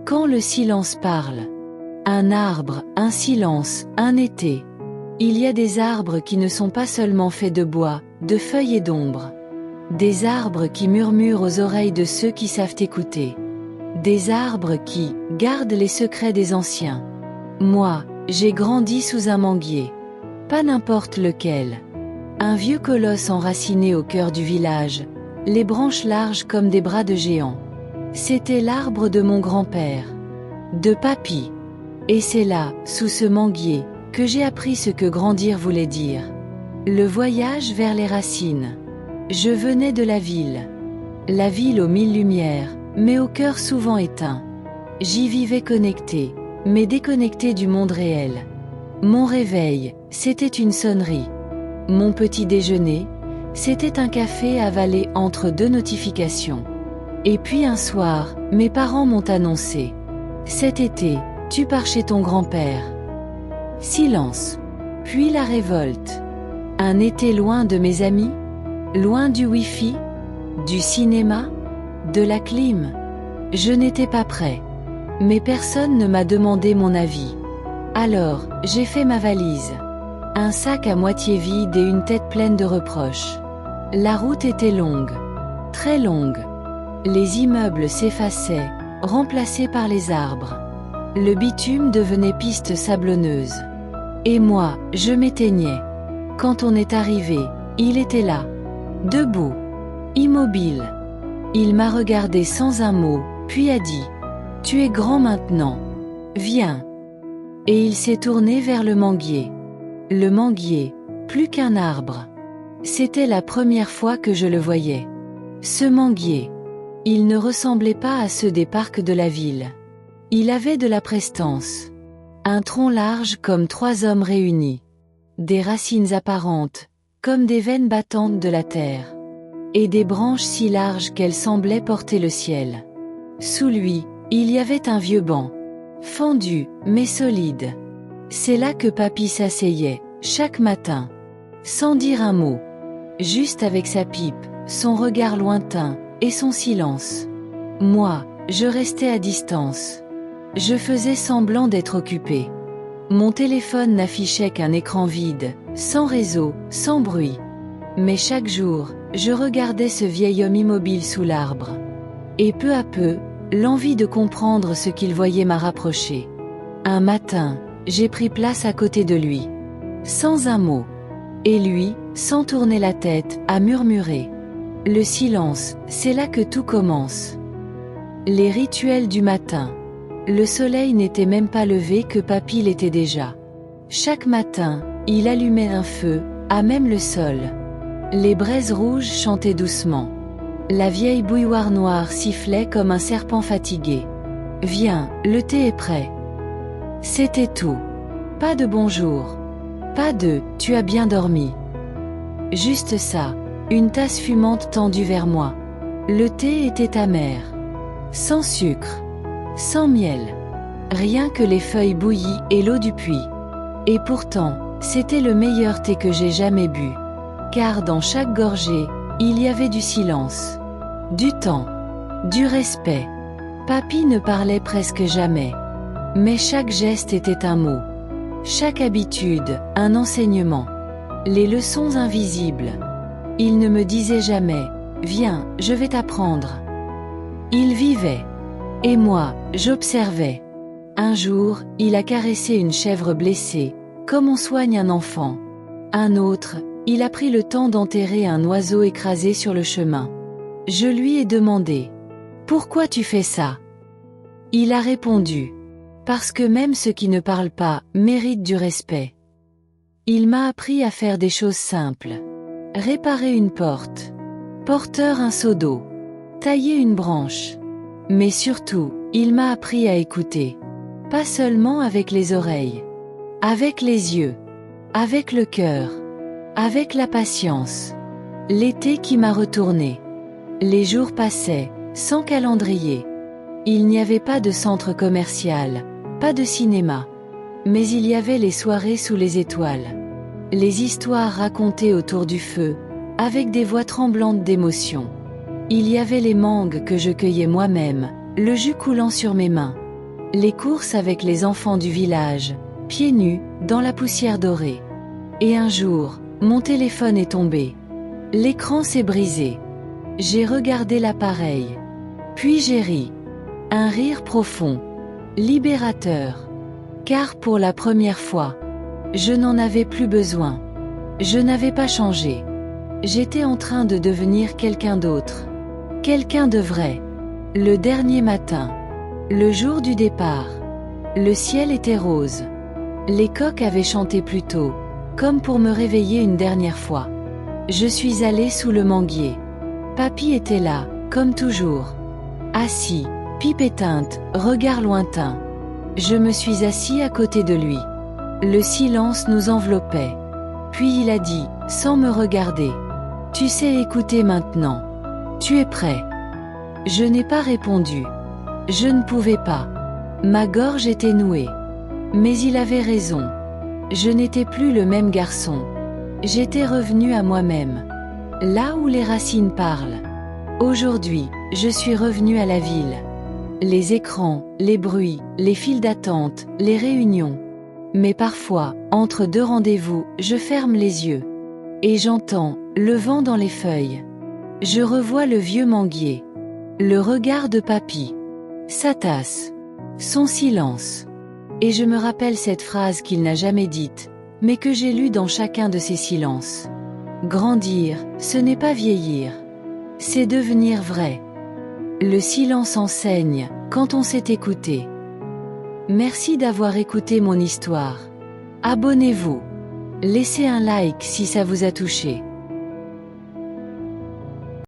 Quand le silence parle. Un arbre, un silence, un été. Il y a des arbres qui ne sont pas seulement faits de bois, de feuilles et d'ombre. Des arbres qui murmurent aux oreilles de ceux qui savent écouter. Des arbres qui gardent les secrets des anciens. Moi, j'ai grandi sous un manguier. Pas n'importe lequel. Un vieux colosse enraciné au cœur du village, les branches larges comme des bras de géant. C'était l'arbre de mon grand-père. De papy. Et c'est là, sous ce manguier, que j'ai appris ce que grandir voulait dire. Le voyage vers les racines. Je venais de la ville. La ville aux mille lumières, mais au cœur souvent éteint. J'y vivais connecté, mais déconnecté du monde réel. Mon réveil, c'était une sonnerie. Mon petit déjeuner, c'était un café avalé entre deux notifications. Et puis un soir, mes parents m'ont annoncé. Cet été, tu pars chez ton grand-père. Silence. Puis la révolte. Un été loin de mes amis, loin du Wi-Fi, du cinéma, de la clim. Je n'étais pas prêt. Mais personne ne m'a demandé mon avis. Alors, j'ai fait ma valise. Un sac à moitié vide et une tête pleine de reproches. La route était longue. Très longue. Les immeubles s'effaçaient, remplacés par les arbres. Le bitume devenait piste sablonneuse. Et moi, je m'éteignais. Quand on est arrivé, il était là. Debout. Immobile. Il m'a regardé sans un mot, puis a dit « Tu es grand maintenant. Viens. » Et il s'est tourné vers le manguier. Le manguier, plus qu'un arbre. C'était la première fois que je le voyais. Ce manguier. Il ne ressemblait pas à ceux des parcs de la ville. Il avait de la prestance. Un tronc large comme trois hommes réunis. Des racines apparentes, comme des veines battantes de la terre. Et des branches si larges qu'elles semblaient porter le ciel. Sous lui, il y avait un vieux banc. Fendu, mais solide. C'est là que papy s'asseyait, chaque matin. Sans dire un mot. Juste avec sa pipe, son regard lointain, et son silence. Moi, je restais à distance. Je faisais semblant d'être occupé. Mon téléphone n'affichait qu'un écran vide, sans réseau, sans bruit. Mais chaque jour, je regardais ce vieil homme immobile sous l'arbre. Et peu à peu, l'envie de comprendre ce qu'il voyait m'a rapproché. Un matin, j'ai pris place à côté de lui. Sans un mot. Et lui, sans tourner la tête, a murmuré. Le silence, c'est là que tout commence. Les rituels du matin. Le soleil n'était même pas levé que papy l'était déjà. Chaque matin, il allumait un feu, à même le sol. Les braises rouges chantaient doucement. La vieille bouilloire noire sifflait comme un serpent fatigué. « Viens, le thé est prêt. » C'était tout. Pas de bonjour. Pas de « tu as bien dormi ». Juste ça, une tasse fumante tendue vers moi. Le thé était amer. Sans sucre. Sans miel. Rien que les feuilles bouillies et l'eau du puits. Et pourtant, c'était le meilleur thé que j'ai jamais bu. Car dans chaque gorgée, il y avait du silence. Du temps. Du respect. Papy ne parlait presque jamais. Mais chaque geste était un mot. Chaque habitude, un enseignement. Les leçons invisibles. Il ne me disait jamais « Viens, je vais t'apprendre ». Il vivait. Et moi, j'observais. Un jour, il a caressé une chèvre blessée, comme on soigne un enfant. Un autre, il a pris le temps d'enterrer un oiseau écrasé sur le chemin. Je lui ai demandé « Pourquoi tu fais ça ?» Il a répondu « Parce que même ceux qui ne parlent pas méritent du respect. » Il m'a appris à faire des choses simples. Réparer une porte. Porteur un seau d'eau. Tailler une branche. Mais surtout, il m'a appris à écouter. Pas seulement avec les oreilles. Avec les yeux. Avec le cœur. Avec la patience. L'été qui m'a retourné. Les jours passaient, sans calendrier. Il n'y avait pas de centre commercial, pas de cinéma. Mais il y avait les soirées sous les étoiles. Les histoires racontées autour du feu, avec des voix tremblantes d'émotion. Il y avait les mangues que je cueillais moi-même, le jus coulant sur mes mains. Les courses avec les enfants du village, pieds nus, dans la poussière dorée. Et un jour, mon téléphone est tombé. L'écran s'est brisé. J'ai regardé l'appareil. Puis j'ai ri. Un rire profond. Libérateur. Car pour la première fois, je n'en avais plus besoin. Je n'avais pas changé. J'étais en train de devenir quelqu'un d'autre. Quelqu'un de vrai. Le dernier matin. Le jour du départ. Le ciel était rose. Les coqs avaient chanté plus tôt, comme pour me réveiller une dernière fois. Je suis allée sous le manguier. Papy était là, comme toujours. Assis, pipe éteinte, regard lointain. Je me suis assis à côté de lui. Le silence nous enveloppait. Puis il a dit, sans me regarder. Tu sais écouter maintenant. Tu es prêt? Je n'ai pas répondu. Je ne pouvais pas. Ma gorge était nouée. Mais il avait raison. Je n'étais plus le même garçon. J'étais revenu à moi-même. Là où les racines parlent. Aujourd'hui, je suis revenu à la ville. Les écrans, les bruits, les files d'attente, les réunions. Mais parfois, entre deux rendez-vous, je ferme les yeux. Et j'entends, le vent dans les feuilles. Je revois le vieux manguier. Le regard de papy. Sa tasse. Son silence. Et je me rappelle cette phrase qu'il n'a jamais dite, mais que j'ai lue dans chacun de ces silences. Grandir, ce n'est pas vieillir. C'est devenir vrai. Le silence enseigne, quand on sait écouter. Merci d'avoir écouté mon histoire. Abonnez-vous. Laissez un like si ça vous a touché.